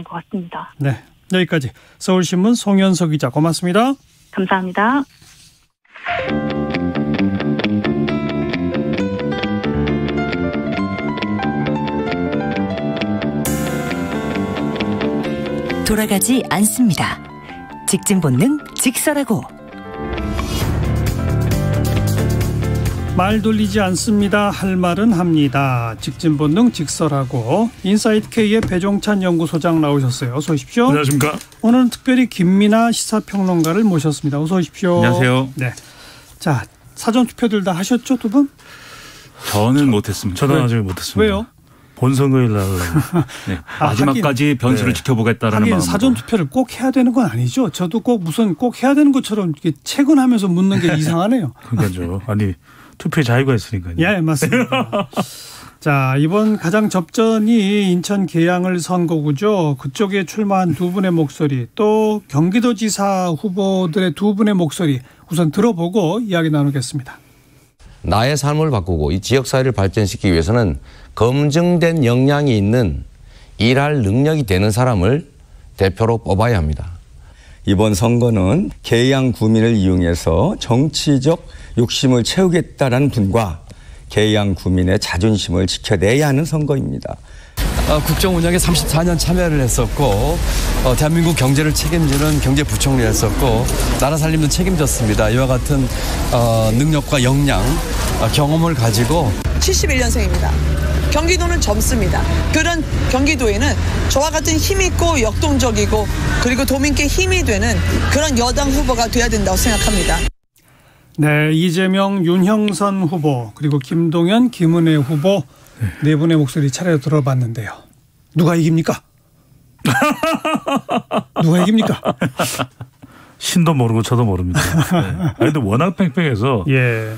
것 같습니다. 네, 여기까지 서울신문 송현석 기자 고맙습니다. 감사합니다. 돌아가지 않습니다. 직진 본능 직설하고. 말 돌리지 않습니다. 할 말은 합니다. 직진 본능 직설하고. 인사이트 K의 배종찬 연구소장 나오셨어요. 어서 오십시오. 안녕하십니까. 오늘은 특별히 김민아 시사평론가를 모셨습니다. 어서 오십시오. 안녕하세요. 네. 자, 사전 투표들 다 하셨죠, 두 분? 저는 못했습니다. 저는 아직 못했습니다. 왜요? 본선거일 날 네. 마지막까지 변수를 지켜보겠다라는 마음으로. 사전 투표를 꼭 해야 되는 건 아니죠. 저도 꼭 해야 되는 것처럼 이렇게 체근하면서 묻는 게 이상하네요. 그러니까요. 아니 투표에 자유가 있으니까요. 예, 맞습니다. 자, 이번 가장 접전이 인천 계양을 선거구죠. 그쪽에 출마한 두 분의 목소리, 또 경기도지사 후보들의 두 분의 목소리 우선 들어보고 이야기 나누겠습니다. 나의 삶을 바꾸고 이 지역사회를 발전시키기 위해서는 검증된 역량이 있는 일할 능력이 되는 사람을 대표로 뽑아야 합니다. 이번 선거는 계양 구민을 이용해서 정치적 욕심을 채우겠다는 분과 계양 구민의 자존심을 지켜내야 하는 선거입니다. 국정 운영에 34년 참여를 했었고 대한민국 경제를 책임지는 경제부총리를 했었고 나라 살림도 책임졌습니다. 이와 같은 능력과 역량, 경험을 가지고 71년생입니다. 경기도는 젊습니다. 그런 경기도에는 저와 같은 힘있고 역동적이고 그리고 도민께 힘이 되는 그런 여당 후보가 돼야 된다고 생각합니다. 네, 이재명, 윤형선 후보 그리고 김동연, 김은혜 후보 네 분의 목소리 차례로 들어봤는데요. 누가 이깁니까? 누가 이깁니까? 신도 모르고 저도 모릅니다. 네. 그런데 워낙 팽팽해서 예.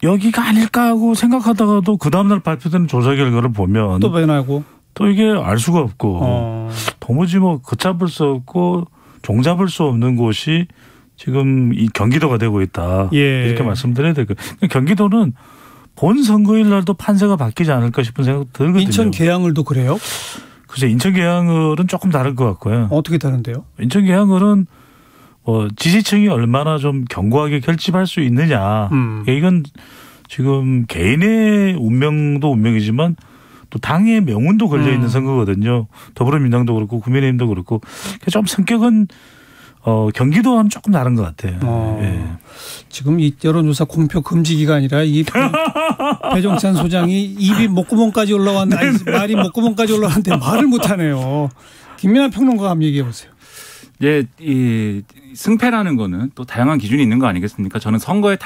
여기가 아닐까 하고 생각하다가도 그 다음날 발표되는 조사 결과를 보면 또 변하고 또 이게 알 수가 없고 도무지 걷잡을 수 없고 종잡을 수 없는 곳이 지금 이 경기도가 되고 있다. 예. 이렇게 말씀드려야 될 거예요. 경기도는 본 선거일 날도 판세가 바뀌지 않을까 싶은 생각 들거든요. 인천 계양을도 그래요? 글쎄 인천 계양을은 조금 다를 것 같고요. 어떻게 다른데요? 인천 계양을은 지지층이 얼마나 좀 견고하게 결집할 수 있느냐. 이건 지금 개인의 운명도 운명이지만 또 당의 명운도 걸려 있는 선거거든요. 더불어민주당도 그렇고 국민의힘도 그렇고 좀 성격은 경기도와는 조금 다른 것 같아요. 예. 지금 이 여론조사 공표 금지 기간이라 이 배종찬 소장이 입이 목구멍까지 올라왔는데 말이 목구멍까지 올라왔는데 말을 못하네요. 김민아 평론가 한번 얘기해 보세요. 예, 이 승패라는 거는 또 다양한 기준이 있는 거 아니겠습니까? 저는 선거의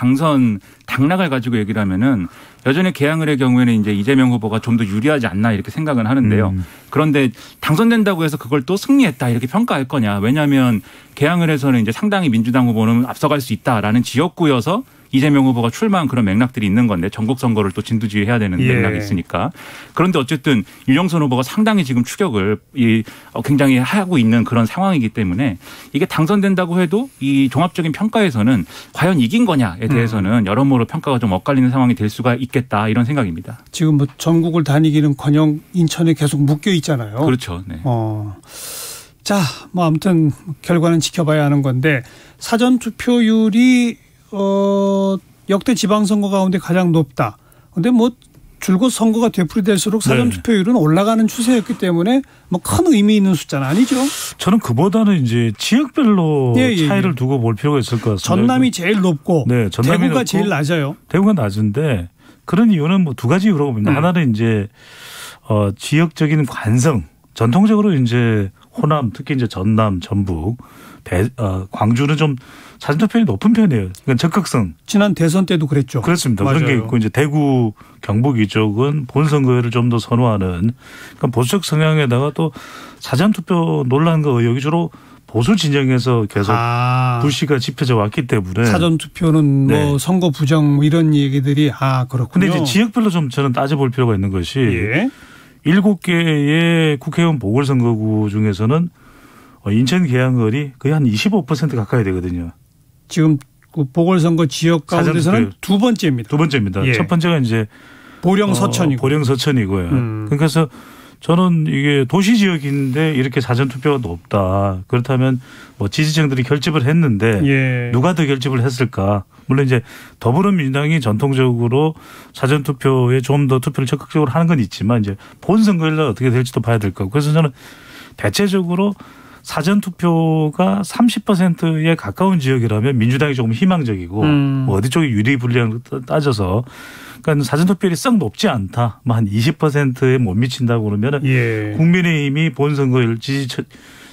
당락을 가지고 얘기를 하면은 여전히 계양을의 경우에는 이제 이재명 후보가 좀 더 유리하지 않나 이렇게 생각은 하는데요. 그런데 당선된다고 해서 그걸 또 승리했다 이렇게 평가할 거냐? 왜냐하면 계양을에서는 이제 상당히 민주당 후보는 앞서갈 수 있다라는 지역구여서 이재명 후보가 출마한 그런 맥락들이 있는 건데 전국 선거를 또 진두지휘해야 되는 맥락이 있으니까. 그런데 어쨌든 윤영선 후보가 상당히 지금 추격을 굉장히 하고 있는 그런 상황이기 때문에 이게 당선된다고 해도 이 종합적인 평가에서는 과연 이긴 거냐에 대해서는 여러모로 평가가 좀 엇갈리는 상황이 될 수가 있겠다 이런 생각입니다. 지금 전국을 다니기는커녕 인천에 계속 묶여 있잖아요. 그렇죠. 네. 자, 아무튼 결과는 지켜봐야 하는 건데 사전 투표율이 역대 지방선거 가운데 가장 높다. 그런데 줄곧 선거가 되풀이될수록 사전 투표율은 올라가는 추세였기 때문에 큰 의미 있는 숫자는 아니죠. 저는 그보다는 이제 지역별로 차이를 두고 볼 필요가 있을 것 같습니다. 전남이 제일 높고 대구가 제일 낮아요. 대구가 낮은데 그런 이유는 두 가지 이유라고 봅니다. 하나는 이제 지역적인 관성, 전통적으로 이제 호남, 특히 이제 전남, 전북, 광주는 좀 사전투표율이 높은 편이에요. 그러니까 적극성. 지난 대선 때도 그랬죠. 그렇습니다. 맞아요. 그런 게 있고 이제 대구, 경북 이쪽은 본선거율을 좀 더 선호하는 그러니까 보수적 성향에다가 또 사전투표 논란과 의혹이 주로 보수 진영에서 계속 불씨가 지펴져 왔기 때문에 사전투표는 선거 부정 이런 얘기들이 그렇군요. 근데 이제 지역별로 좀 저는 따져볼 필요가 있는 것이 7개의 국회의원 보궐선거구 중에서는 인천 계양을이 거의 한 25% 가까이 되거든요. 지금 그 보궐선거 지역 가운데서는 두 번째입니다. 두 번째입니다. 첫 번째가 이제 보령 서천이고요. 그래서 저는 이게 도시 지역인데 이렇게 사전 투표가 높다. 그렇다면 뭐 지지층들이 결집을 했는데 예. 누가 더 결집을 했을까? 물론 이제 더불어민주당이 전통적으로 사전 투표에 좀 더 투표를 적극적으로 하는 건 있지만 이제 본선거일 날 어떻게 될지도 봐야 될 거고. 그래서 저는 대체적으로 사전 투표가 30%에 가까운 지역이라면 민주당이 조금 희망적이고 뭐 어디 쪽이 유리 불리한 따져서 그러니까 사전 투표율이 썩 높지 않다. 뭐 한 20%에 못 미친다고 그러면은 예. 국민의힘이 본선거일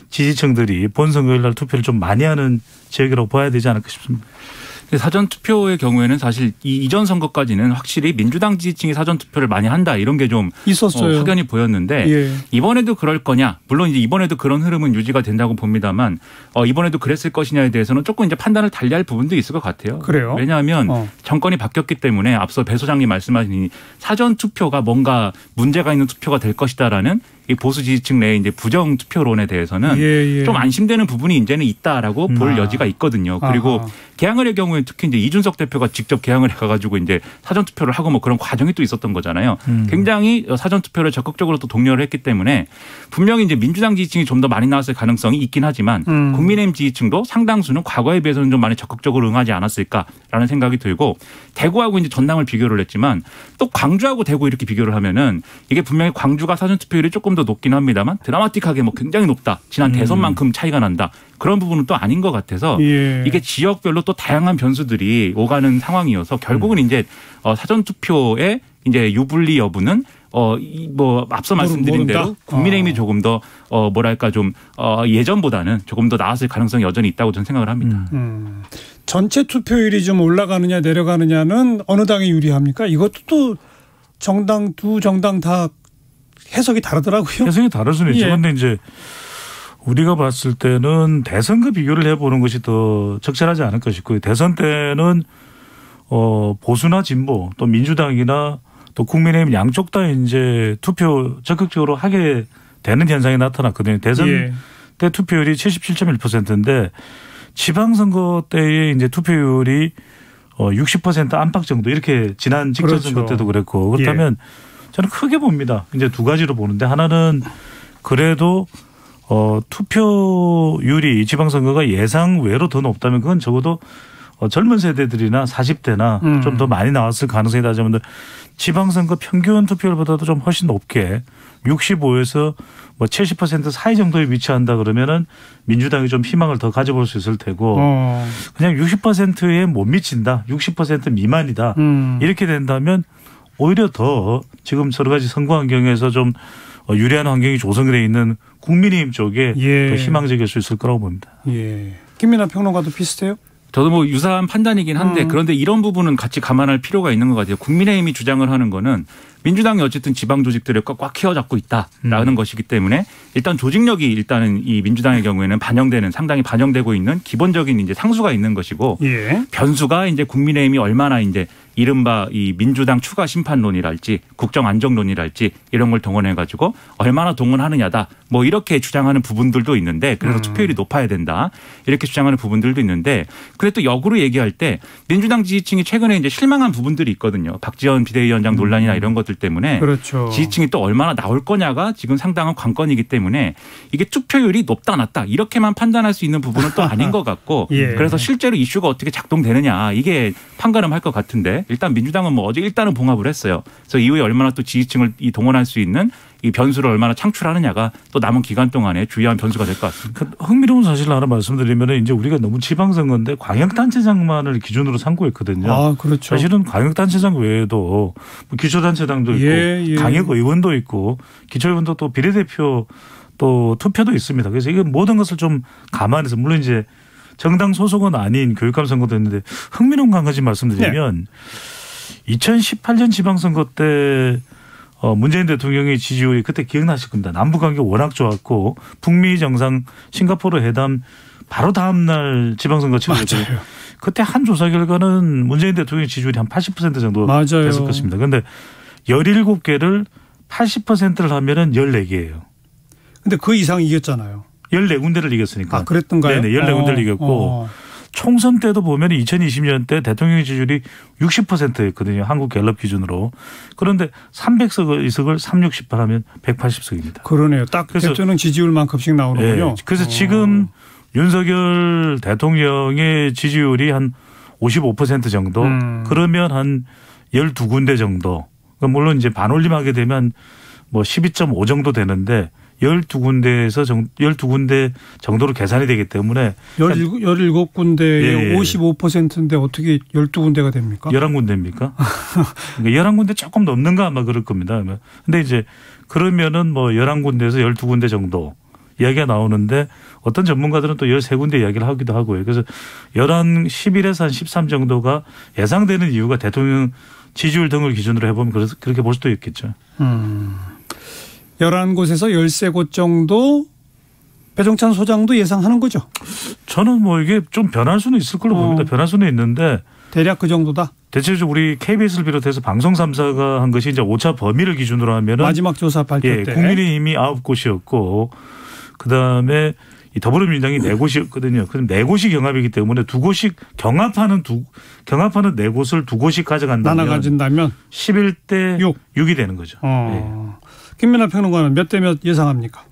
지지층들이 본선거일 날 투표를 좀 많이 하는 지역이라고 봐야 되지 않을까 싶습니다. 사전 투표의 경우에는 사실 이전 선거까지는 확실히 민주당 지지층이 사전 투표를 많이 한다 이런 게 좀 있었어요. 확연히 보였는데 예. 이번에도 그럴 거냐? 물론 이제 이번에도 그런 흐름은 유지가 된다고 봅니다만 이번에도 그랬을 것이냐에 대해서는 조금 이제 판단을 달리할 부분도 있을 것 같아요. 그래요? 왜냐하면 정권이 바뀌었기 때문에 앞서 배 소장님 말씀하신 사전 투표가 뭔가 문제가 있는 투표가 될 것이다라는 이 보수 지지층 내의 이제 부정 투표론에 대해서는 예. 좀 안심되는 부분이 이제는 있다라고 볼 여지가 있거든요. 그리고 개항을의 경우에 특히 이제 이준석 대표가 직접 개항을 해가지고 이제 사전 투표를 하고 뭐 그런 과정이 또 있었던 거잖아요. 굉장히 사전 투표를 적극적으로 또 독려를 했기 때문에 분명히 이제 민주당 지지층이 좀 더 많이 나왔을 가능성이 있긴 하지만 국민의힘 지지층도 상당수는 과거에 비해서는 좀 많이 적극적으로 응하지 않았을까라는 생각이 들고 대구하고 이제 전남을 비교를 했지만 또 광주하고 대구 이렇게 비교를 하면은 이게 분명히 광주가 사전 투표율이 조금 더 높긴 합니다만 드라마틱하게 뭐 굉장히 높다. 지난 대선만큼 차이가 난다. 그런 부분은 또 아닌 것 같아서 예. 이게 지역별로 또 다양한 변수들이 오가는 상황이어서 결국은 이제 사전 투표의 이제 유불리 여부는 뭐 앞서 말씀드린 대로 국민의힘이 조금 더 뭐랄까 좀 예전보다는 조금 더 나았을 가능성이 여전히 있다고 저는 생각을 합니다. 전체 투표율이 좀 올라가느냐 내려가느냐는 어느 당이 유리합니까? 이것도 또 두 정당 다 해석이 다르더라고요. 해석이 다를 수는 있죠. 그런데 이제 우리가 봤을 때는 대선과 비교를 해보는 것이 더 적절하지 않을까 싶고요. 대선 때는 보수나 진보 또 민주당이나 또 국민의힘 양쪽 다 이제 투표 적극적으로 하게 되는 현상이 나타났거든요. 대선 때 투표율이 77.1%인데 지방선거 때의 이제 투표율이 60% 안팎 정도 이렇게 지난 직전 선거 그렇죠. 때도 그랬고 그렇다면 저는 크게 봅니다. 이제 두 가지로 보는데 하나는 그래도 투표율이 지방선거가 예상 외로 더 높다면 그건 적어도 젊은 세대들이나 40대나 좀 더 많이 나왔을 가능성이 낮으면 지방선거 평균 투표율보다도 좀 훨씬 높게 65에서 뭐 70% 사이 정도에 위치한다 그러면은 민주당이 좀 희망을 더 가져볼 수 있을 테고 그냥 60%에 못 미친다. 60% 미만이다. 이렇게 된다면 오히려 더 지금 여러 가지 선거 환경에서 좀 유리한 환경이 조성되어 있는 국민의힘 쪽에 더 희망적일 수 있을 거라고 봅니다. 예. 김민하 평론가도 비슷해요? 저도 뭐 유사한 판단이긴 한데 그런데 이런 부분은 같이 감안할 필요가 있는 것 같아요. 국민의힘이 주장을 하는 거는 민주당이 어쨌든 지방 조직들을 꽉 키워잡고 있다라는 것이기 때문에 일단 조직력이 일단은 이 민주당의 경우에는 상당히 반영되고 있는 기본적인 이제 상수가 있는 것이고 변수가 이제 국민의힘이 얼마나 이제 이른바 이 민주당 추가 심판론이랄지 국정 안정론이랄지 이런 걸 동원해 가지고 얼마나 동원하느냐다. 뭐 이렇게 주장하는 부분들도 있는데 그래서 투표율이 높아야 된다. 이렇게 주장하는 부분들도 있는데 근데 또 역으로 얘기할 때 민주당 지지층이 최근에 이제 실망한 부분들이 있거든요. 박지원 비대위원장 논란이나 이런 것들 때문에 그렇죠. 지지층이 또 얼마나 나올 거냐가 지금 상당한 관건이기 때문에 이게 투표율이 높다 낮다 이렇게만 판단할 수 있는 부분은 또 아닌 것 같고 그래서 실제로 이슈가 어떻게 작동되느냐 이게 판가름할 것 같은데 일단 민주당은 뭐 어제 일단은 봉합을 했어요. 그래서 이후에 얼마나 또 지지층을 동원할 수 있는 이 변수를 얼마나 창출하느냐가 또 남은 기간 동안에 주요한 변수가 될 것 같습니다. 흥미로운 사실을 하나 말씀드리면 이제 우리가 너무 지방선거인데 광역단체장만을 기준으로 삼고있거든요. 아, 그렇죠. 사실은 광역단체장 외에도 뭐 기초단체장도 있고 강역의원도 있고 기초의원도 또 비례대표 또 투표도 있습니다. 그래서 이게 모든 것을 좀 감안해서 물론 이제 정당 소속은 아닌 교육감 선거도 했는데 흥미로운 거 한 가지 말씀드리면 2018년 지방선거 때 문재인 대통령의 지지율이 그때 기억나실 겁니다. 남북관계 워낙 좋았고 북미 정상 싱가포르 회담 바로 다음 날 지방선거 치렀어요. 그때 한 조사 결과는 문재인 대통령의 지지율이 한 80% 정도 됐을 것입니다. 그런데 17개를 80%를 하면은 14개예요. 근데 그 이상 이겼잖아요. 14군데를 이겼으니까. 아, 그랬던가요? 네네, 14군데를 이겼고 총선 때도 보면 2020년 때 대통령 지지율이 60%였거든요. 한국 갤럽 기준으로. 그런데 300석 의석을 3, 68 하면 180석입니다. 그러네요. 딱 대통령 지지율만큼씩 나오는군요. 네. 그래서 지금 윤석열 대통령의 지지율이 한 55% 정도 그러면 한 12군데 정도. 그러니까 물론 이제 반올림하게 되면 뭐 12.5 정도 되는데 12군데 정도로 계산이 되기 때문에 17군데에 55%인데 어떻게 12군데가 됩니까? 11군데입니까? 그러니까 11군데 조금 넘는가 아마 그럴 겁니다. 근데 이제 그러면은 뭐 11군데에서 12군데 정도 이야기가 나오는데 어떤 전문가들은 또 13군데 이야기를 하기도 하고요. 그래서 11에서 한 13 정도가 예상되는 이유가 대통령 지지율 등을 기준으로 해보면 그렇게 볼 수도 있겠죠. 11곳에서 13곳 정도 배종찬 소장도 예상하는 거죠? 저는 뭐 이게 좀 변할 수는 있을 걸로 봅니다. 변할 수는 있는데. 대략 그 정도다? 대체적으로 우리 KBS를 비롯해서 방송 3사가 한 것이 이제 5차 범위를 기준으로 하면은. 마지막 조사 발표 때. 국민의힘이 9곳이었고 그다음에 이 더불어민주당이 4곳이었거든요. 그럼 4곳이 경합이기 때문에 2곳씩 경합하는 4곳을 2곳씩 가져간다면. 나눠 가진다면. 11대 6이 되는 거죠. 김민하 평론가는 몇 대 몇 예상합니까?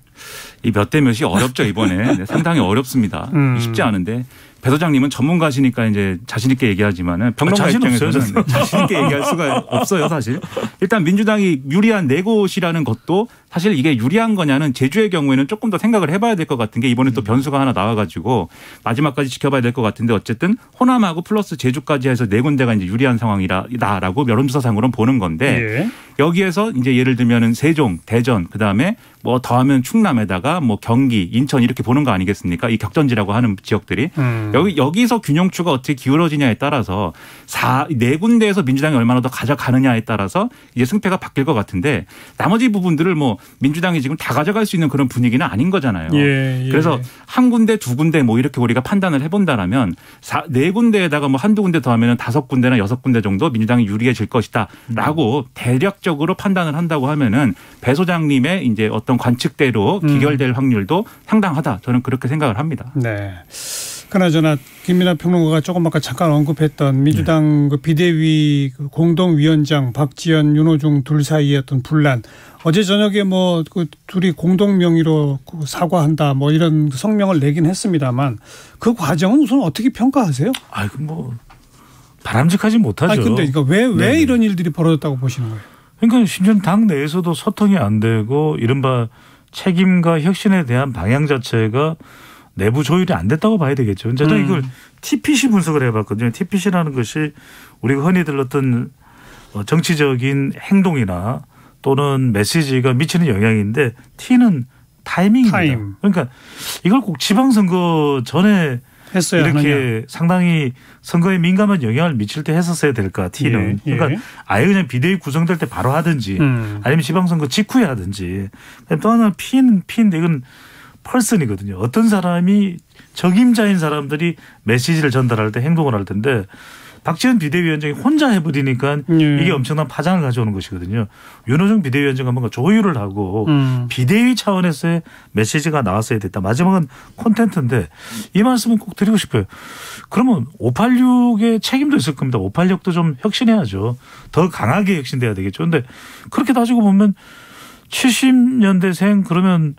이 몇 대 몇이 어렵죠 이번에. 상당히 어렵습니다. 쉽지 않은데. 배 소장님은 전문가시니까 이제 자신 있게 얘기하지만은 평론가 입장에서는 자신 있게 얘기할 수가 없어요 사실. 일단 민주당이 유리한 4곳이라는 것도 사실 이게 유리한 거냐는 제주의 경우에는 조금 더 생각을 해봐야 될 것 같은 게 이번에 또 변수가 하나 나와가지고 마지막까지 지켜봐야 될 것 같은데 어쨌든 호남하고 플러스 제주까지 해서 4군데가 이제 유리한 상황이다라고 여론조사상으로는 보는 건데 여기에서 이제 예를 들면은 세종, 대전 그다음에 뭐 더하면 충남에다가 뭐 경기, 인천 이렇게 보는 거 아니겠습니까? 이 격전지라고 하는 지역들이 여기서 균형추가 어떻게 기울어지냐에 따라서 4군데에서 민주당이 얼마나 더 가져가느냐에 따라서 이제 승패가 바뀔 것 같은데 나머지 부분들을 뭐 민주당이 지금 다 가져갈 수 있는 그런 분위기는 아닌 거잖아요. 그래서 한 군데, 2군데 뭐 이렇게 우리가 판단을 해본다라면 4군데에다가 뭐 한두 군데 더하면 5군데나 6군데 정도 민주당이 유리해질 것이다라고 대략적으로 판단을 한다고 하면은 배 소장님의 이제 어떤 관측대로 기결될 확률도 상당하다. 저는 그렇게 생각을 합니다. 네. 그나저나 김민하 평론가가 조금 아까 잠깐 언급했던 민주당 그 비대위 공동위원장 박지원, 윤호중 둘 사이의 어떤 분란. 어제 저녁에 뭐 그 둘이 공동 명의로 사과한다 뭐 이런 성명을 내긴 했습니다만 그 과정은 우선 어떻게 평가하세요? 뭐 바람직하지 못하죠. 근데 왜 이런 일들이 벌어졌다고 보시는 거예요? 그러니까 심지어 당 내에서도 소통이 안 되고 이른바 책임과 혁신에 대한 방향 자체가 내부 조율이 안 됐다고 봐야 되겠죠. 저는 이걸 TPC 분석을 해봤거든요. TPC라는 것이 우리가 흔히 들었던 정치적인 행동이나 또는 메시지가 미치는 영향인데 T는 타이밍입니다. 그러니까 이걸 꼭 지방선거 전에 이렇게 하느냐. 상당히 선거에 민감한 영향을 미칠 때 했었어야 될까 T는. 그러니까 아예 그냥 비대위 구성될 때 바로 하든지 아니면 지방선거 직후에 하든지. 또 하나 P인데 이건 펄슨이거든요. 어떤 사람이 적임자인 사람들이 메시지를 전달할 때 행동을 할 텐데 박지원 비대위원장이 혼자 해버리니까 이게 엄청난 파장을 가져오는 것이거든요. 윤호중 비대위원장가 뭔가 조율을 하고 비대위 차원에서의 메시지가 나왔어야 됐다. 마지막은 콘텐츠인데 이 말씀은 꼭 드리고 싶어요. 그러면 586의 책임도 있을 겁니다. 586도 좀 혁신해야죠. 더 강하게 혁신돼야 되겠죠. 그런데 그렇게 따지고 보면 70년대생 그러면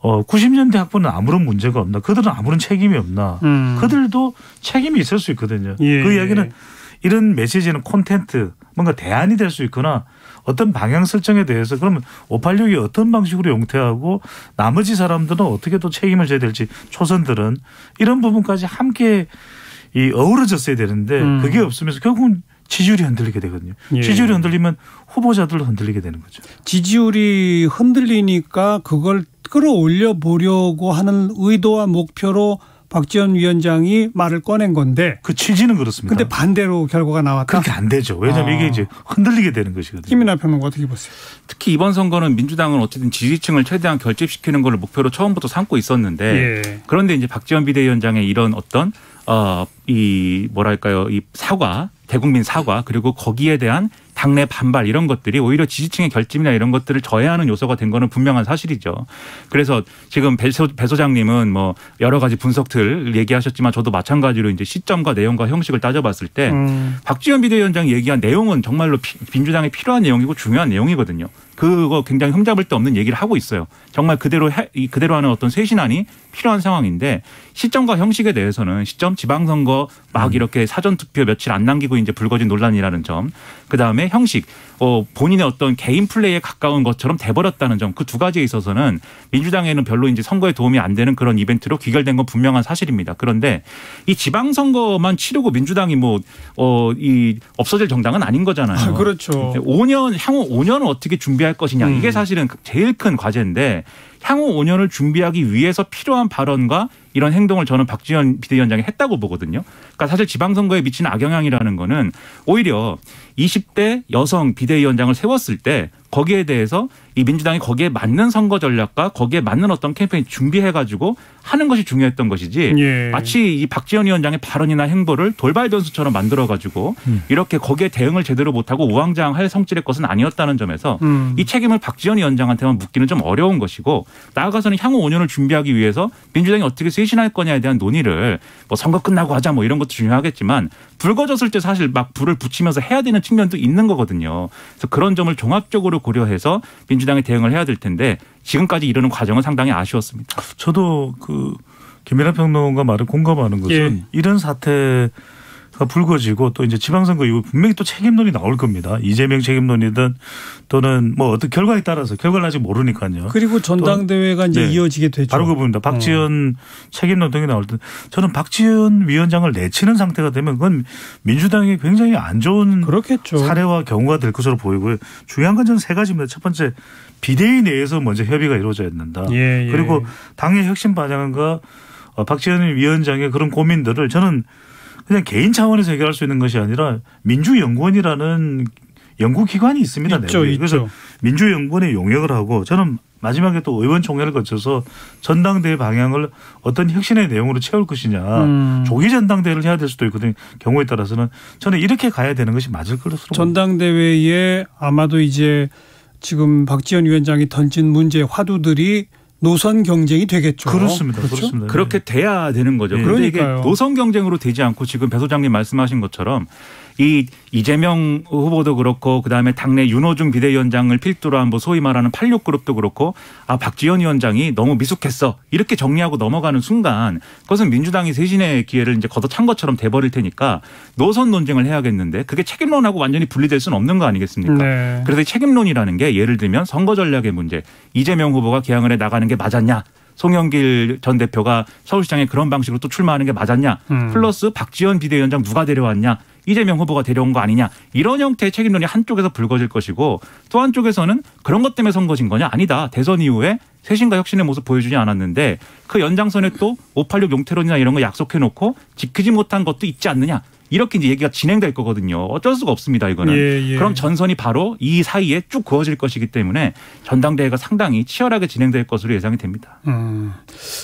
90년대 학부는 아무런 문제가 없나? 그들은 아무런 책임이 없나? 그들도 책임이 있을 수 있거든요. 그 이야기는 이런 메시지는 콘텐츠, 뭔가 대안이 될 수 있거나 어떤 방향 설정에 대해서 그러면 586이 어떤 방식으로 용퇴하고 나머지 사람들은 어떻게 또 책임을 져야 될지 초선들은 이런 부분까지 함께 어우러졌어야 되는데 그게 없으면서 결국은 지지율이 흔들리게 되거든요. 지지율이 흔들리면 후보자들도 흔들리게 되는 거죠. 지지율이 흔들리니까 그걸 끌어올려 보려고 하는 의도와 목표로 박지원 위원장이 말을 꺼낸 건데. 그 취지는 그렇습니다. 근데 반대로 결과가 나왔다. 그렇게 안 되죠. 왜냐하면 이게 이제 흔들리게 되는 것이거든요. 김민하 평론가 어떻게 보세요? 특히 이번 선거는 민주당은 어쨌든 지지층을 최대한 결집시키는 걸 목표로 처음부터 삼고 있었는데 그런데 이제 박지원 비대위원장의 이런 어떤 이 사과 대국민 사과 그리고 거기에 대한 당내 반발 이런 것들이 오히려 지지층의 결집이나 이런 것들을 저해하는 요소가 된 거는 분명한 사실이죠. 그래서 지금 배 소장님은 뭐 여러 가지 분석들 얘기하셨지만 저도 마찬가지로 이제 시점과 내용과 형식을 따져봤을 때 박지원 비대위원장이 얘기한 내용은 정말로 민주당에 필요한 내용이고 중요한 내용이거든요. 그거 굉장히 흠잡을 데 없는 얘기를 하고 있어요. 정말 그대로 하는 어떤 쇄신안이 필요한 상황인데 시점과 형식에 대해서는 시점 지방선거 막 이렇게 사전투표 며칠 안 남기고 이제 불거진 논란이라는 점, 그다음에 형식 본인의 어떤 개인 플레이에 가까운 것처럼 돼버렸다는 점, 그 두 가지에 있어서는 민주당에는 별로 이제 선거에 도움이 안 되는 그런 이벤트로 귀결된 건 분명한 사실입니다. 그런데 이 지방선거만 치르고 민주당이 이 없어질 정당은 아닌 거잖아요. 그렇죠. 향후 5년을 어떻게 준비할 것이냐, 이게 사실은 제일 큰 과제인데 향후 5년을 준비하기 위해서 필요한 발언과 이런 행동을 저는 박지원 비대위원장이 했다고 보거든요. 그러니까 사실 지방선거에 미치는 악영향이라는 거는 오히려 20대 여성 비대위원장을 세웠을 때 거기에 대해서 이 민주당이 거기에 맞는 선거 전략과 거기에 맞는 어떤 캠페인 준비해가지고 하는 것이 중요했던 것이지 예. 마치 이 박지원 위원장의 발언이나 행보를 돌발 변수처럼 만들어가지고 이렇게 거기에 대응을 제대로 못하고 우왕좌왕할 성질의 것은 아니었다는 점에서 이 책임을 박지원 위원장한테만 묻기는 좀 어려운 것이고, 나아가서는 향후 5년을 준비하기 위해서 민주당이 어떻게 쇄신할 거냐에 대한 논의를 뭐 선거 끝나고 하자 뭐 이런 것도 중요하겠지만 불거졌을 때 사실 막 불을 붙이면서 해야 되는 측면도 있는 거거든요. 그래서 그런 점을 종합적으로 고려해서 민주당이 대응을 해야 될 텐데 지금까지 이르는 과정은 상당히 아쉬웠습니다. 저도 김민하 평론가 말에 공감하는 것은 예. 이런 사태가 불거지고 또 이제 지방선거 이후 분명히 또 책임론이 나올 겁니다. 이재명 책임론이든 또는 뭐 어떤 결과에 따라서 결과를 아직 모르니까요. 그리고 전당대회가 이제 이어지게 되죠. 바로 그 부분입니다. 박지원 책임론 등이 나올 때 저는 박지원 위원장을 내치는 상태가 되면 그건 민주당이 굉장히 안 좋은 그렇겠죠. 사례와 경우가 될 것으로 보이고요. 중요한 건 저는 세 가지입니다. 첫 번째, 비대위 내에서 먼저 협의가 이루어져야 된다. 예. 그리고 당의 혁신 반영과 박지원 위원장의 그런 고민들을 저는 그냥 개인 차원에서 해결할 수 있는 것이 아니라 민주연구원이라는 연구기관이 있습니다. 있죠. 그래서 민주연구원에 용역을 하고 저는 마지막에 또 의원총회를 거쳐서 전당대회 방향을 어떤 혁신의 내용으로 채울 것이냐. 조기 전당대회를 해야 될 수도 있거든요. 경우에 따라서는 저는 이렇게 가야 되는 것이 맞을 것으로 봅니다. 전당대회에 아마도 이제 지금 박지원 위원장이 던진 문제 화두들이 노선 경쟁이 되겠죠. 그렇습니다. 그렇죠? 그렇습니다. 그렇게 돼야 되는 거죠. 네. 그런데 이게 그러니까요. 노선 경쟁으로 되지 않고 지금 배 소장님 말씀하신 것처럼 이 이재명 후보도 그렇고 그다음에 당내 윤호중 비대위원장을 필두로 한 뭐 소위 말하는 86그룹도 그렇고 박지원 위원장이 너무 미숙했어 이렇게 정리하고 넘어가는 순간 그것은 민주당이 쇄신의 기회를 이제 걷어찬 것처럼 돼버릴 테니까 노선 논쟁을 해야겠는데 그게 책임론하고 완전히 분리될 수는 없는 거 아니겠습니까? 네. 그래서 이 책임론이라는 게 예를 들면 선거 전략의 문제, 이재명 후보가 개항을 해 나가는 게 맞았냐? 송영길 전 대표가 서울시장에 그런 방식으로 또 출마하는 게 맞았냐? 플러스 박지원 비대위원장 누가 데려왔냐? 이재명 후보가 데려온 거 아니냐, 이런 형태의 책임론이 한쪽에서 불거질 것이고 또 한쪽에서는 그런 것 때문에 선거진 거냐, 아니다. 대선 이후에 쇄신과 혁신의 모습 보여주지 않았는데 그 연장선에 또 586 용태론이나 이런 거 약속해놓고 지키지 못한 것도 있지 않느냐, 이렇게 이제 얘기가 진행될 거거든요. 어쩔 수가 없습니다, 이거는. 예. 그럼 전선이 바로 이 사이에 쭉 그어질 것이기 때문에 전당대회가 상당히 치열하게 진행될 것으로 예상이 됩니다.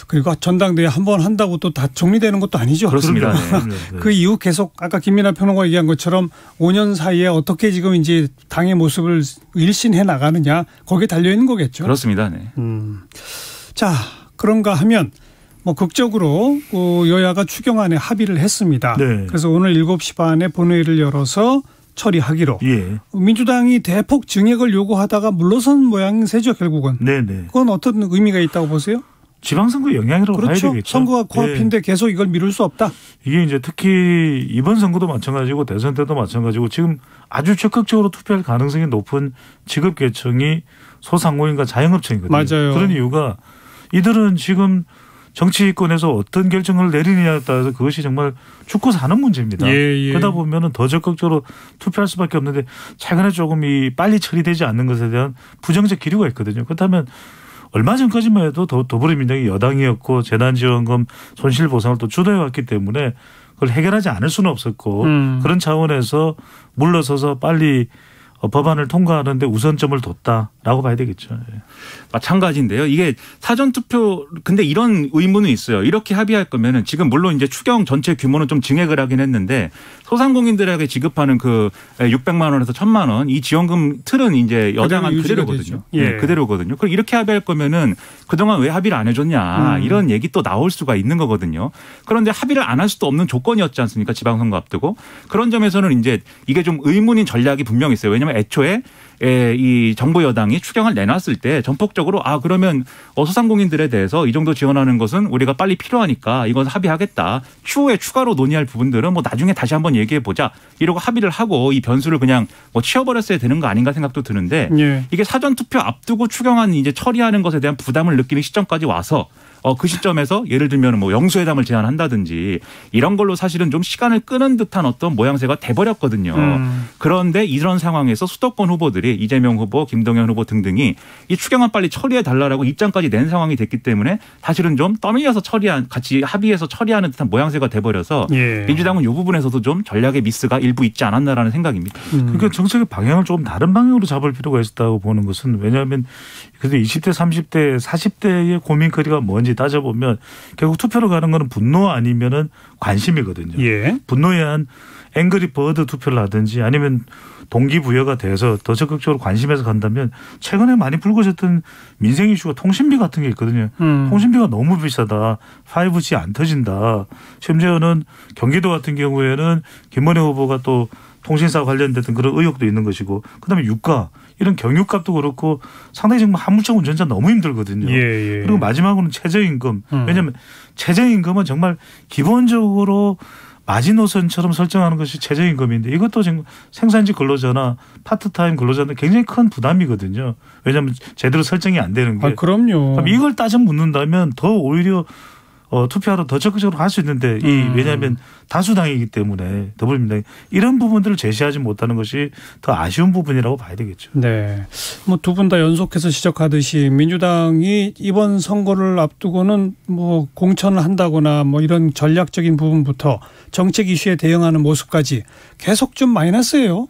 그리고 전당대회 한 번 한다고 또 다 정리되는 것도 아니죠. 그렇습니다. 네. 그 이후 계속 아까 김민하 평론가 얘기한 것처럼 5년 사이에 어떻게 지금 이제 당의 모습을 일신해 나가느냐, 거기에 달려 있는 거겠죠. 그렇습니다. 네. 자, 그런가 하면 뭐 극적으로 여야가 추경안에 합의를 했습니다. 네. 그래서 오늘 7시 반에 본회의를 열어서 처리하기로. 예. 민주당이 대폭 증액을 요구하다가 물러선 모양새죠, 결국은. 네네. 그건 어떤 의미가 있다고 보세요? 지방선거 영향이라고 그렇죠. 봐야 되겠죠. 선거가 코앞인데 계속 이걸 미룰 수 없다. 이게 이제 특히 이번 선거도 마찬가지고 대선 때도 마찬가지고 지금 아주 적극적으로 투표할 가능성이 높은 직업계층이 소상공인과 자영업층이거든요. 맞아요. 그런 이유가 이들은 지금 정치권에서 어떤 결정을 내리느냐에 따라서 그것이 정말 죽고 사는 문제입니다. 예. 그러다 보면은 더 적극적으로 투표할 수밖에 없는데 최근에 조금 이 빨리 처리되지 않는 것에 대한 부정적 기류가 있거든요. 그렇다면 얼마 전까지만 해도 더불어민주당이 여당이었고 재난지원금 손실보상을 또 주도해왔기 때문에 그걸 해결하지 않을 수는 없었고 그런 차원에서 물러서서 빨리 법안을 통과하는데 우선점을 뒀다라고 봐야 되겠죠. 예. 마찬가지인데요. 이게 사전투표 근데 이런 의문은 있어요. 이렇게 합의할 거면은 지금 물론 이제 추경 전체 규모는 좀 증액을 하긴 했는데 소상공인들에게 지급하는 그 600만 원에서 1000만 원 이 지원금 틀은 이제 여당안 그대로거든요. 예. 그대로거든요. 그럼 이렇게 합의할 거면은 그동안 왜 합의를 안 해줬냐 이런 얘기 또 나올 수가 있는 거거든요. 그런데 합의를 안 할 수도 없는 조건이었지 않습니까? 지방선거 앞두고. 그런 점에서는 이제 이게 좀 의문인 전략이 분명히 있어요. 왜냐하면 애초에 이 정부 여당이 추경을 내놨을 때 전폭적으로 그러면 소상공인들에 대해서 이 정도 지원하는 것은 우리가 빨리 필요하니까 이건 합의하겠다. 추후에 추가로 논의할 부분들은 뭐 나중에 다시 한번 얘기해 보자. 이러고 합의를 하고 이 변수를 그냥 뭐 치워버렸어야 되는 거 아닌가 생각도 드는데 예. 이게 사전투표 앞두고 추경안 이제 처리하는 것에 대한 부담을 느끼는 시점까지 와서 그 시점에서 예를 들면 뭐 영수회담을 제안한다든지 이런 걸로 사실은 좀 시간을 끄는 듯한 어떤 모양새가 돼버렸거든요. 그런데 이런 상황에서 수도권 후보들이 이재명 후보, 김동연 후보 등등이 이 추경안 빨리 처리해 달라라고 입장까지 낸 상황이 됐기 때문에 사실은 좀 떠밀려서 같이 합의해서 처리하는 듯한 모양새가 돼버려서 예. 민주당은 이 부분에서도 좀 전략의 미스가 일부 있지 않았나라는 생각입니다. 그러니까 정책의 방향을 조금 다른 방향으로 잡을 필요가 있었다고 보는 것은 왜냐하면 그래도 20대, 30대, 40대의 고민거리가 뭔지 따져보면 결국 투표로 가는 거는 분노 아니면은 관심이거든요. 예. 분노에 한 앵그리 버드 투표를 하든지 아니면 동기부여가 돼서 더 적극적으로 관심에서 간다면 최근에 많이 불거졌던 민생 이슈가 통신비 같은 게 있거든요. 통신비가 너무 비싸다. 5G 안 터진다. 심지어는 경기도 같은 경우에는 김문혜 후보가 또 통신사 관련된 그런 의혹도 있는 것이고 그다음에 유가 이런 경유값도 그렇고 상당히 정말 화물차 운전자 너무 힘들거든요. 예. 그리고 마지막으로는 최저임금. 왜냐하면 최저임금은 정말 기본적으로 마지노선처럼 설정하는 것이 최저임금인데 이것도 지금 생산직 근로자나 파트타임 근로자는 굉장히 큰 부담이거든요. 왜냐하면 제대로 설정이 안 되는 게. 그럼요. 그럼 이걸 따져 묻는다면 더 오히려 투표하러 더 적극적으로 할 수 있는데 왜냐하면 다수당이기 때문에 더불어민주당이 이런 부분들을 제시하지 못하는 것이 더 아쉬운 부분이라고 봐야 되겠죠. 네. 뭐 두 분 다 연속해서 지적하듯이 민주당이 이번 선거를 앞두고는 뭐 공천을 한다거나 뭐 이런 전략적인 부분부터 정책 이슈에 대응하는 모습까지 계속 좀 마이너스예요.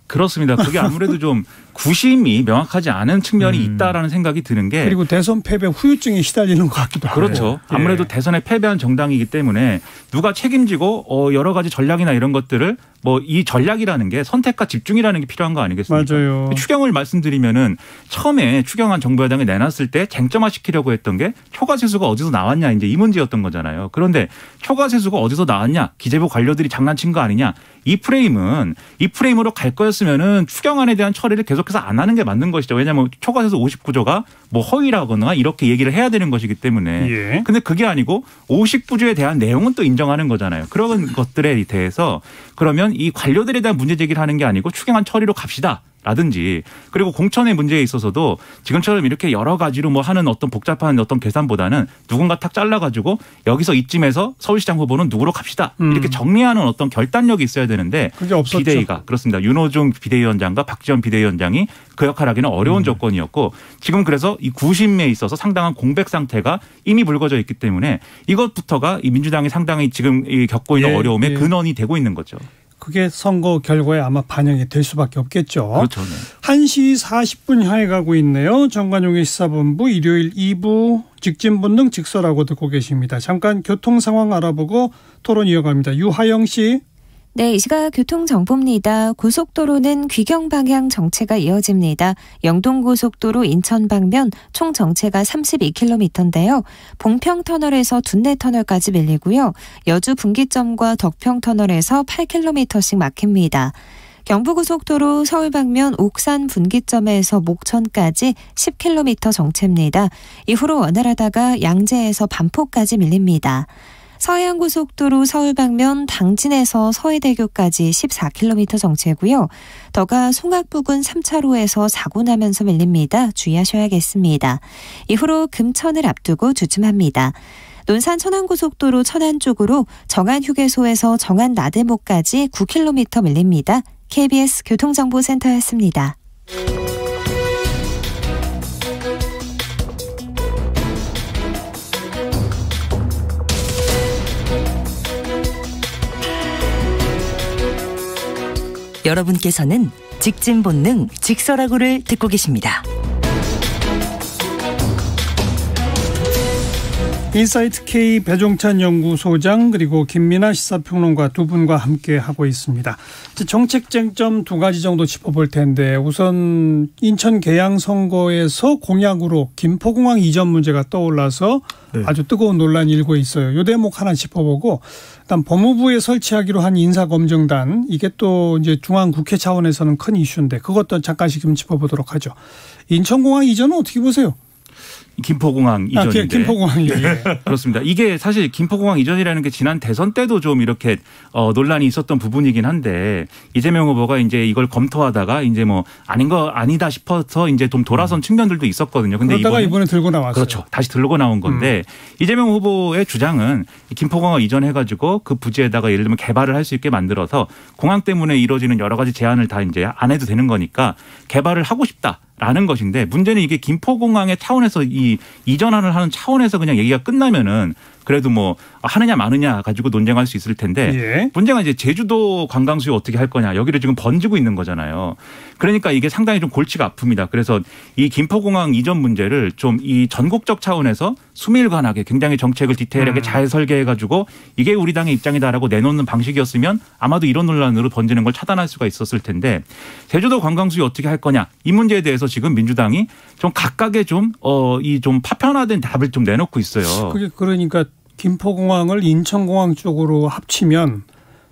그렇습니다. 그게 아무래도 좀 구심이 명확하지 않은 측면이 있다라는 생각이 드는 게 그리고 대선 패배 후유증에 시달리는 것 같기도 하고. 그렇죠. 예. 아무래도 대선에 패배한 정당이기 때문에 누가 책임지고 여러 가지 전략이나 이런 것들을 뭐 이 전략이라는 게 선택과 집중이라는 게 필요한 거 아니겠습니까? 맞아요. 추경을 말씀드리면은 처음에 추경안 정부 여당이 내놨을 때 쟁점화시키려고 했던 게 초과세수가 어디서 나왔냐 이제 이 문제였던 거잖아요. 그런데 초과세수가 어디서 나왔냐 기재부 관료들이 장난친 거 아니냐 이 프레임으로 갈 거였으면은 추경안에 대한 처리를 계속해서 안 하는 게 맞는 것이죠. 왜냐하면 초과세수 59조가 뭐 허위라거나 이렇게 얘기를 해야 되는 것이기 때문에. 예. 근데 그게 아니고 59조에 대한 내용은 또 인정하는 거잖아요. 그런 것들에 대해서 그러면 이 관료들에 대한 문제 제기를 하는 게 아니고 추경안 처리로 갑시다. 라든지 그리고 공천의 문제에 있어서도 지금처럼 이렇게 여러 가지로 뭐 하는 어떤 복잡한 어떤 계산보다는 누군가 탁 잘라가지고 여기서 이쯤에서 서울시장 후보는 누구로 갑시다 이렇게 정리하는 어떤 결단력이 있어야 되는데 그게 없었죠. 비대위가 그렇습니다. 윤호중 비대위원장과 박지원 비대위원장이 그 역할을 하기는 어려운 조건이었고 지금 그래서 이 구심에 있어서 상당한 공백 상태가 이미 불거져 있기 때문에 이것부터가 이 민주당이 상당히 지금 겪고 있는 어려움의 근원이 되고 있는 거죠. 그게 선거 결과에 아마 반영이 될 수밖에 없겠죠. 그렇죠. 네. 1시 40분 향해 가고 있네요. 정관용의 시사본부 일요일 2부 직진본능 직설하고 듣고 계십니다. 잠깐 교통 상황 알아보고 토론 이어갑니다. 유하영 씨. 네, 이 시각 교통정보입니다. 고속도로는 귀경 방향 정체가 이어집니다. 영동고속도로 인천 방면 총 정체가 32km인데요. 봉평터널에서 둔내터널까지 밀리고요. 여주 분기점과 덕평터널에서 8km씩 막힙니다. 경부고속도로 서울 방면 옥산 분기점에서 목천까지 10km 정체입니다. 이후로 원활하다가 양재에서 반포까지 밀립니다. 서해안고속도로 서울 방면 당진에서 서해대교까지 14km 정체고요. 더가 송악 부근 3차로에서 사고 나면서 밀립니다. 주의하셔야겠습니다. 이후로 금천을 앞두고 주춤합니다. 논산 천안고속도로 천안 쪽으로 정안휴게소에서 정안 나들목까지 9km 밀립니다. KBS 교통정보센터였습니다. 여러분께서는 직진 본능 직설하고를 듣고 계십니다. 인사이트 K 배종찬 연구소장 그리고 김민아 시사평론가 두 분과 함께 하고 있습니다. 정책 쟁점 두 가지 정도 짚어볼 텐데 우선 인천 계양 선거에서 공약으로 김포공항 이전 문제가 떠올라서 아주 뜨거운 논란이 일고 있어요. 이 대목 하나 짚어보고 일단 법무부에 설치하기로 한 인사검증단 이게 또 이제 중앙국회 차원에서는 큰 이슈인데 그것도 잠깐씩 좀 짚어보도록 하죠. 인천공항 이전은 어떻게 보세요? 김포공항 이전인데. 김포공항 이전. 예, 그렇습니다. 이게 사실 김포공항 이전이라는 게 지난 대선 때도 좀 이렇게 논란이 있었던 부분이긴 한데 이재명 후보가 이제 이걸 검토하다가 이제 뭐 아니다 싶어서 이제 좀 돌아선 측면들도 있었거든요. 근데 그러다가 이번에 들고 나왔어요. 그렇죠. 다시 들고 나온 건데 이재명 후보의 주장은 김포공항을 이전해가지고 그 부지에다가 예를 들면 개발을 할 수 있게 만들어서 공항 때문에 이루어지는 여러 가지 제한을 다 이제 안 해도 되는 거니까 개발을 하고 싶다. 라는 것인데 문제는 이게 김포공항의 차원에서 이 이전을 하는 차원에서 그냥 얘기가 끝나면은 그래도 뭐 하느냐 마느냐 가지고 논쟁할 수 있을 텐데 문제가 이제 제주도 관광 수요 어떻게 할 거냐 여기를 지금 번지고 있는 거잖아요. 그러니까 이게 상당히 좀 골치가 아픕니다. 그래서 이 김포공항 이전 문제를 좀 이 전국적 차원에서 수밀관하게 굉장히 정책을 디테일하게 잘 설계해 가지고 이게 우리 당의 입장이다라고 내놓는 방식이었으면 아마도 이런 논란으로 번지는 걸 차단할 수가 있었을 텐데 제주도 관광 수요 어떻게 할 거냐 이 문제에 대해서 지금 민주당이 좀 각각의 좀 파편화된 답을 좀 내놓고 있어요. 그게 그러니까 김포공항을 인천공항 쪽으로 합치면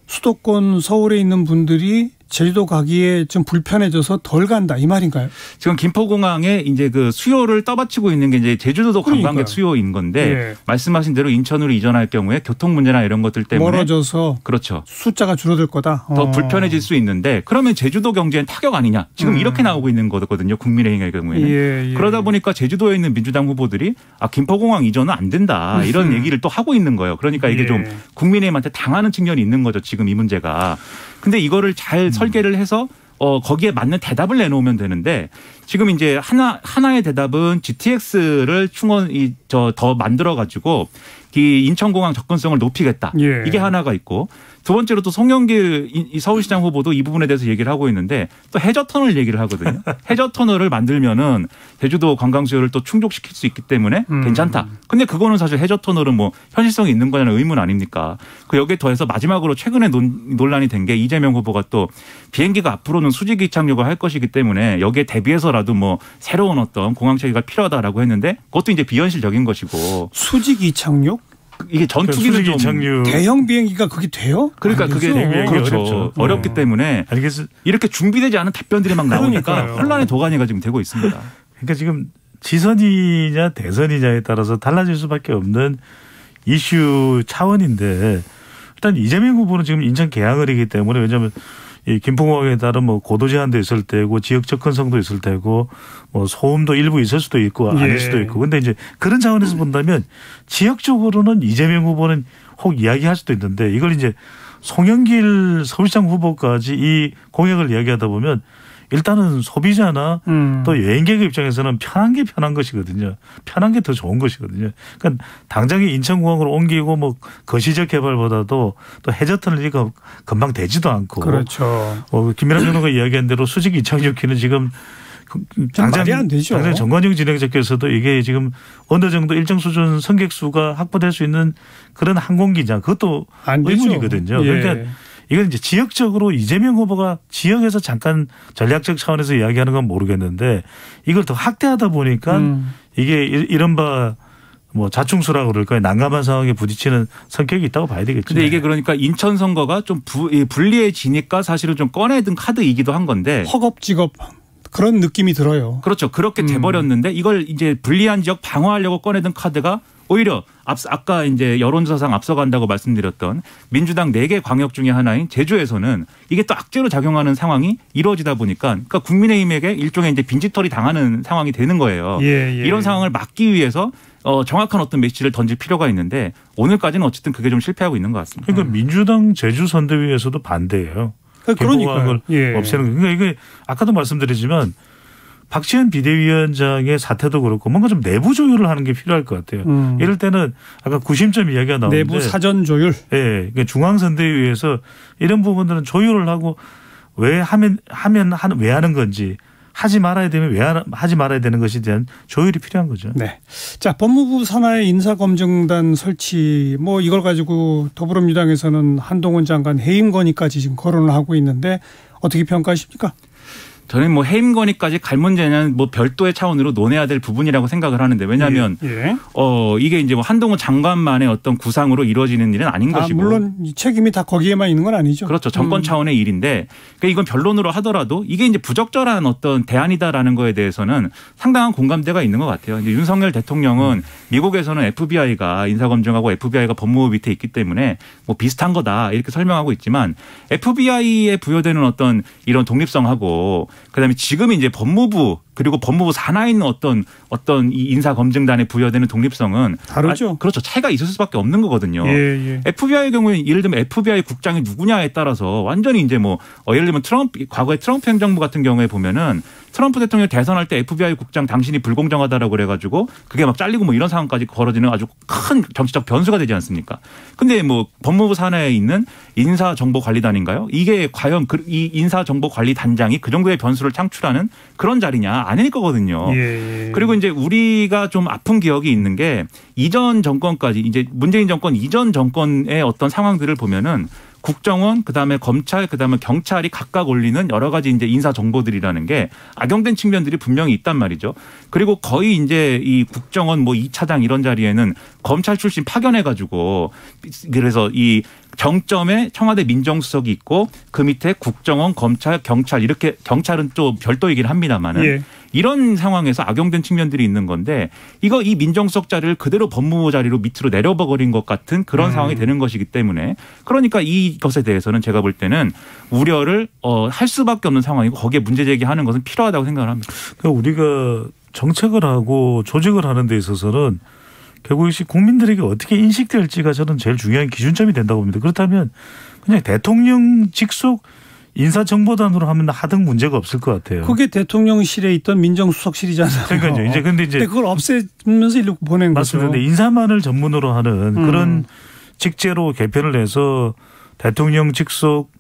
수도권 서울에 있는 분들이 제주도 가기에 좀 불편해져서 덜 간다 이 말인가요? 지금 김포공항에 이제 그 수요를 떠받치고 있는 게 이제 제주도 관광객 수요인 건데 말씀하신 대로 인천으로 이전할 경우에 교통 문제나 이런 것들 때문에 멀어져서 그렇죠. 숫자가 줄어들 거다. 더 불편해질 수 있는데 그러면 제주도 경제엔 타격 아니냐? 지금 이렇게 나오고 있는 거거든요. 국민의힘의 경우에는. 그러다 보니까 제주도에 있는 민주당 후보들이 김포공항 이전은 안 된다. 이런 얘기를 또 하고 있는 거예요. 그러니까 이게 좀 국민의힘한테 당하는 측면이 있는 거죠. 지금 이 문제가. 근데 이거를 잘 설계를 해서 거기에 맞는 대답을 내놓으면 되는데 지금 이제 하나의 대답은 GTX를 더 만들어 가지고 이 인천공항 접근성을 높이겠다. 이게 하나가 있고 두 번째로 또 송영길 서울시장 후보도 이 부분에 대해서 얘기를 하고 있는데 또 해저터널 얘기를 하거든요. 해저터널을 만들면은 제주도 관광 수요를 또 충족시킬 수 있기 때문에 괜찮다. 근데 그거는 사실 해저터널은 뭐 현실성이 있는 거냐는 의문 아닙니까? 그 여기에 더해서 마지막으로 최근에 논란이 된 게 이재명 후보가 또 비행기가 앞으로는 수직 이착륙을 할 것이기 때문에 여기에 대비해서라도 뭐 새로운 어떤 공항 체계가 필요하다라고 했는데 그것도 이제 비현실적인 것이고. 수직 이착륙? 이게 전투기는 좀 대형 비행기가 그게 돼요? 그러니까 그게 그렇죠. 어렵기 때문에 이렇게 준비되지 않은 답변들이 막 나오니까 혼란의 도가니가 지금 되고 있습니다. 그러니까 지금 지선이냐 대선이냐에 따라서 달라질 수밖에 없는 이슈 차원인데 일단 이재명 후보는 지금 인천 계양을이기 때문에 왜냐하면 이 김포공항에 따른 뭐 고도 제한도 있을 때고 지역 접근성도 있을 때고 뭐 소음도 일부 있을 수도 있고 아닐 수도 있고 근데 이제 그런 차원에서 본다면 지역적으로는 이재명 후보는 혹 이야기할 수도 있는데 이걸 이제 송영길 서울시장 후보까지 이 공약을 이야기하다 보면 일단은 소비자나 또 여행객의 입장에서는 편한 게 편한 것이거든요. 편한 게 더 좋은 것이거든요. 그러니까 당장에 인천공항으로 옮기고 뭐 거시적 개발보다도 또 해저터널이 금방 되지도 않고. 그렇죠. 김민아 변호가 이야기한 대로 수직 이착륙기는 지금 당장 말이 안 되죠. 당장 정관용 진행자께서도 이게 지금 어느 정도 일정 수준 승객 수가 확보될 수 있는 그런 항공기냐 그것도 의문이거든요. 그러니까 이건 이제 지역적으로 이재명 후보가 지역에서 잠깐 전략적 차원에서 이야기하는 건 모르겠는데 이걸 더 확대하다 보니까 이게 이른바 뭐 자충수라고 그럴까요? 난감한 상황에 부딪히는 성격이 있다고 봐야 되겠죠. 근데 이게 그러니까 인천 선거가 좀 불리해지니까 사실은 좀 꺼내든 카드이기도 한 건데. 허겁지겁. 그런 느낌이 들어요. 그렇죠. 그렇게 돼버렸는데 이걸 이제 불리한 지역 방어하려고 꺼내든 카드가 오히려 아까 이제 여론조사상 앞서간다고 말씀드렸던 민주당 4개 광역 중에 하나인 제주에서는 이게 또 악재로 작용하는 상황이 이루어지다 보니까 그러니까 국민의힘에게 일종의 이제 빈집털이 당하는 상황이 되는 거예요. 이런 상황을 막기 위해서 정확한 어떤 메시지를 던질 필요가 있는데 오늘까지는 어쨌든 그게 좀 실패하고 있는 것 같습니다. 그러니까 민주당 제주 선대위에서도 반대예요. 그러니까요. 없애는 거. 그러니까 이게 아까도 말씀드리지만 박지원 비대위원장의 사태도 그렇고 뭔가 좀 내부 조율을 하는 게 필요할 것 같아요. 이럴 때는 아까 구심점 이야기가 나오는데 내부 사전 조율. 그러니까 중앙선대위에서 이런 부분들은 조율을 하고 왜 하는 건지 하지 말아야 되면 왜 하지 말아야 되는 것에 대한 조율이 필요한 거죠. 네. 자, 법무부 산하의 인사검증단 설치 뭐 이걸 가지고 더불어민주당에서는 한동훈 장관 해임 건의까지 지금 거론을 하고 있는데 어떻게 평가하십니까? 저는 뭐 해임 건의까지 갈 문제는 뭐 별도의 차원으로 논해야 될 부분이라고 생각을 하는데 왜냐하면 이게 이제 뭐 한동훈 장관만의 어떤 구상으로 이루어지는 일은 아닌 것이고 물론 책임이 다 거기에만 있는 건 아니죠. 그렇죠. 정권 차원의 일인데 그러니까 이건 변론으로 하더라도 이게 이제 부적절한 어떤 대안이다라는 거에 대해서는 상당한 공감대가 있는 것 같아요. 이제 윤석열 대통령은 미국에서는 FBI가 인사검증하고 FBI가 법무부 밑에 있기 때문에 뭐 비슷한 거다 이렇게 설명하고 있지만 FBI에 부여되는 어떤 이런 독립성하고 그다음에 지금 이제 법무부 그리고 법무부 산하에 있는 어떤 이 인사검증단에 부여되는 독립성은 다르죠. 그렇죠. 차이가 있을 수밖에 없는 거거든요. FBI의 경우에는 예를 들면 FBI 국장이 누구냐에 따라서 완전히 이제 뭐 예를 들면 과거에 트럼프 행정부 같은 경우에 보면은 트럼프 대통령 대선할 때 FBI 국장 당신이 불공정하다라고 그래가지고 그게 막 잘리고 뭐 이런 상황까지 벌어지는 아주 큰 정치적 변수가 되지 않습니까? 근데 뭐 법무부 산하에 있는 인사정보관리단인가요? 이게 과연 이 인사정보관리단장이 그 정도의 변수를 창출하는 그런 자리냐? 아닐 거거든요. 그리고 이제 우리가 좀 아픈 기억이 있는 게 이전 정권까지 이제 문재인 정권 이전 정권의 어떤 상황들을 보면은 국정원, 그다음에 검찰, 그다음에 경찰이 각각 올리는 여러 가지 이제 인사 정보들이라는 게 악용된 측면들이 분명히 있단 말이죠. 그리고 거의 이제 이 국정원 뭐 2차장 이런 자리에는 검찰 출신 파견해 가지고 그래서 이 정점에 청와대 민정수석이 있고 그 밑에 국정원, 검찰, 경찰 이렇게 경찰은 또 별도이긴 합니다만은 이런 상황에서 악용된 측면들이 있는 건데 이 민정수석 자리를 그대로 법무부 자리로 밑으로 내려버린 것 같은 그런 상황이 되는 것이기 때문에 그러니까 이것에 대해서는 제가 볼 때는 우려를 할 수밖에 없는 상황이고 거기에 문제 제기하는 것은 필요하다고 생각을 합니다. 그러니까 우리가 정책을 하고 조직을 하는 데 있어서는 결국 이것이 국민들에게 어떻게 인식될지가 저는 제일 중요한 기준점이 된다고 봅니다. 그렇다면 그냥 대통령 직속 인사정보단으로 하면 하등 문제가 없을 것 같아요. 그게 대통령실에 있던 민정수석실이잖아요. 그러니까요. 근데 그걸 없애면서 일로 보낸 맞습니다. 거죠. 근데 인사만을 전문으로 하는 그런 직제로 개편을 해서 대통령 직속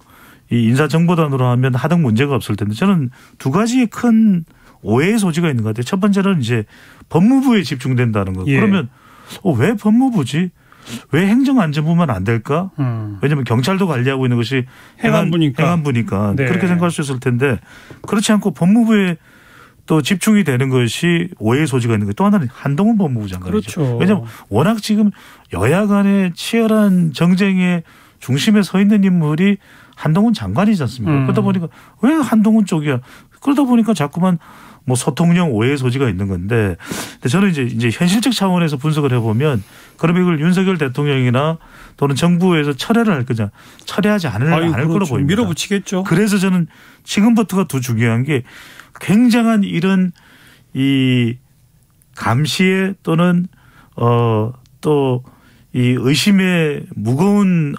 이 인사정보단으로 하면 하등 문제가 없을 텐데 저는 두 가지의 큰 오해의 소지가 있는 것 같아요. 첫 번째는 이제 법무부에 집중된다는 거. 그러면 왜 법무부지? 왜 행정안전부만 안 될까? 왜냐하면 경찰도 관리하고 있는 것이 행안부니까 그렇게 생각할 수 있을 텐데 그렇지 않고 법무부에 또 집중이 되는 것이 오해의 소지가 있는 거예요. 또 하나는 한동훈 법무부 장관이죠. 그렇죠. 왜냐하면 워낙 지금 여야 간의 치열한 정쟁의 중심에 서 있는 인물이 한동훈 장관이지 않습니까? 그러다 보니까 왜 한동훈 쪽이야? 그러다 보니까 자꾸만 뭐 소통령 오해의 소지가 있는 건데 저는 이제 현실적 차원에서 분석을 해보면 그럼 이걸 윤석열 대통령이나 또는 정부에서 철회를 할 거냐 철회하지 않을 거로 보입니다. 밀어붙이겠죠. 그래서 저는 지금부터가 더 중요한 게 굉장한 이런 이 감시에 또는 또 이 의심의 무거운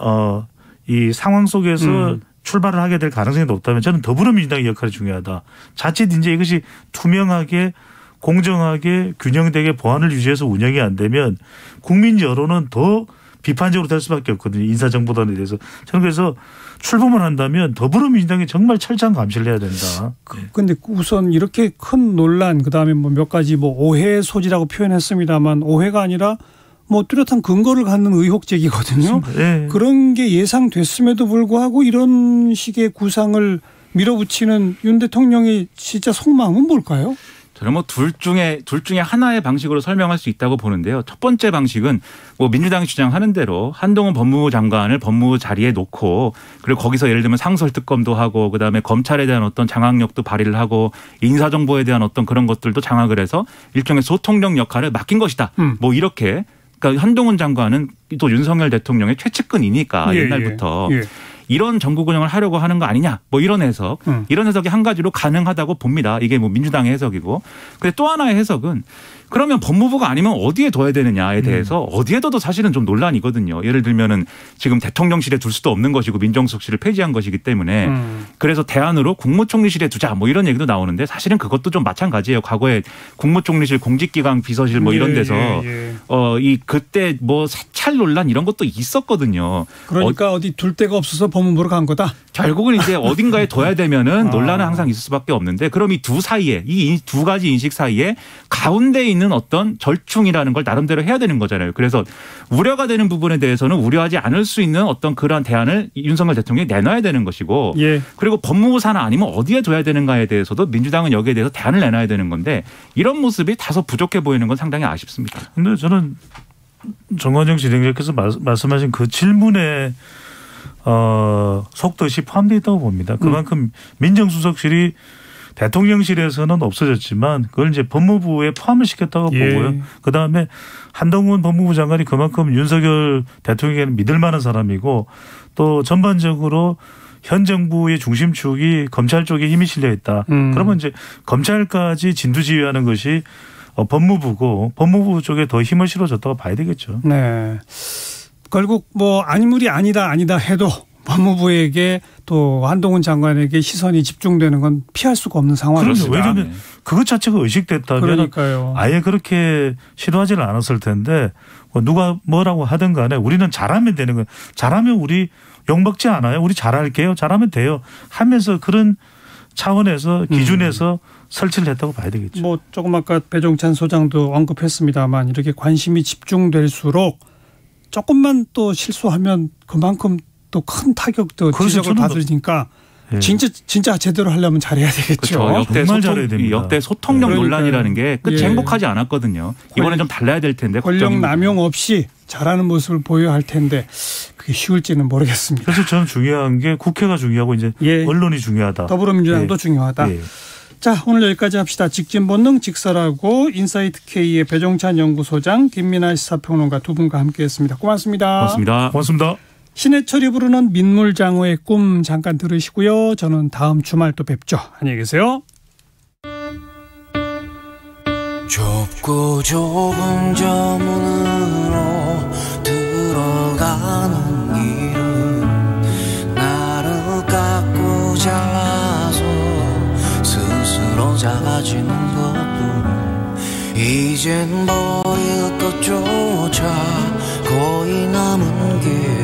이 상황 속에서 출발을 하게 될 가능성이 높다면 저는 더불어민주당의 역할이 중요하다. 자칫 이제 이것이 투명하게 공정하게 균형되게 보안을 유지해서 운영이 안 되면 국민 여론은 더 비판적으로 될 수밖에 없거든요. 인사정보단에 대해서. 저는 그래서 출범을 한다면 더불어민주당이 정말 철저한 감시를 해야 된다. 그런데 우선 이렇게 큰 논란 그다음에 뭐 몇 가지 뭐 오해의 소지라고 표현했습니다만 오해가 아니라 뭐 뚜렷한 근거를 갖는 의혹 제기거든요. 그런 게 예상됐음에도 불구하고 이런 식의 구상을 밀어붙이는 윤 대통령의 진짜 속마음은 뭘까요? 저는 뭐 둘 중에 하나의 방식으로 설명할 수 있다고 보는데요. 첫 번째 방식은 뭐 민주당이 주장하는 대로 한동훈 법무부 장관을 법무부 자리에 놓고 그리고 거기서 예를 들면 상설특검도 하고 그다음에 검찰에 대한 어떤 장악력도 발휘를 하고 인사정보에 대한 어떤 그런 것들도 장악을 해서 일종의 소통력 역할을 맡긴 것이다. 뭐 이렇게 그러니까 한동훈 장관은 또 윤석열 대통령의 최측근이니까 옛날부터 이런 정국 운영을 하려고 하는 거 아니냐 뭐 이런 해석 이런 해석이 한 가지로 가능하다고 봅니다. 이게 뭐 민주당의 해석이고. 근데 또 하나의 해석은 그러면 법무부가 아니면 어디에 둬야 되느냐에 대해서 어디에 둬도 사실은 좀 논란이거든요. 예를 들면은 지금 대통령실에 둘 수도 없는 것이고 민정수석실을 폐지한 것이기 때문에 그래서 대안으로 국무총리실에 두자 뭐 이런 얘기도 나오는데 사실은 그것도 좀 마찬가지예요. 과거에 국무총리실 공직기강 비서실 뭐 이런 데서 그때 뭐 검찰 논란 이런 것도 있었거든요. 그러니까 어디 둘 데가 없어서 법무부로 간 거다. 결국은 이제 어딘가에 둬야 되면은 논란은 항상 있을 수밖에 없는데 그럼 이 두 사이에 이 두 가지 인식 사이에 가운데 있는 어떤 절충이라는 걸 나름대로 해야 되는 거잖아요. 그래서 우려가 되는 부분에 대해서는 우려하지 않을 수 있는 어떤 그러한 대안을 윤석열 대통령이 내놔야 되는 것이고 예. 그리고 법무부 산하 아니면 어디에 둬야 되는가에 대해서도 민주당은 여기에 대해서 대안을 내놔야 되는 건데 이런 모습이 다소 부족해 보이는 건 상당히 아쉽습니다. 그런데 저는 정관정 진행자께서 말씀하신 그 질문에 속뜻이 포함되어 있다고 봅니다. 그만큼 민정수석실이 대통령실에서는 없어졌지만 그걸 이제 법무부에 포함을 시켰다고 보고요. 그다음에 한동훈 법무부 장관이 그만큼 윤석열 대통령에게는 믿을 만한 사람이고 또 전반적으로 현 정부의 중심축이 검찰 쪽에 힘이 실려 있다. 그러면 이제 검찰까지 진두지휘하는 것이 법무부고 법무부 쪽에 더 힘을 실어줬다고 봐야 되겠죠. 네. 결국 뭐 아니물이 아니다 해도 법무부에게 또 한동훈 장관에게 시선이 집중되는 건 피할 수가 없는 상황입니다. 왜냐하면 그것 자체가 의식됐다면 그러니까요. 아예 그렇게 시도하지는 않았을 텐데 누가 뭐라고 하든 간에 우리는 잘하면 되는 거예요. 잘하면 우리 욕먹지 않아요. 우리 잘할게요. 잘하면 돼요. 하면서 그런 차원에서 기준에서 설치를 했다고 봐야 되겠죠. 뭐 조금 아까 배종찬 소장도 언급했습니다만 이렇게 관심이 집중될수록 조금만 또 실수하면 그만큼 또 큰 타격도 지적을 받으니까 예. 진짜 제대로 하려면 잘해야 되겠죠. 그렇죠. 역대 소통력 논란이라는 게 끝이 행복하지 않았거든요. 이번에 좀 달라야 될 텐데. 권력 남용 없이 잘하는 모습을 보여야 할 텐데 그게 쉬울지는 모르겠습니다. 그래서 저는 중요한 게 국회가 중요하고 이제 언론이 중요하다. 더불어민주당도 중요하다. 자, 오늘 여기까지 합시다. 직진본능 직설하고 인사이트K의 배종찬 연구소장 김민하 시사평론가 두 분과 함께했습니다. 고맙습니다. 고맙습니다. 신해철이 부르는 민물장어의 꿈 잠깐 들으시고요. 저는 다음 주말 또 뵙죠. 안녕히 계세요. 좁고 좁은 저 문으로 들어가는 길은 나를 깎고 잘라서 스스로 작아지는 것뿐 이젠 버릴 것조차 거의 남은 게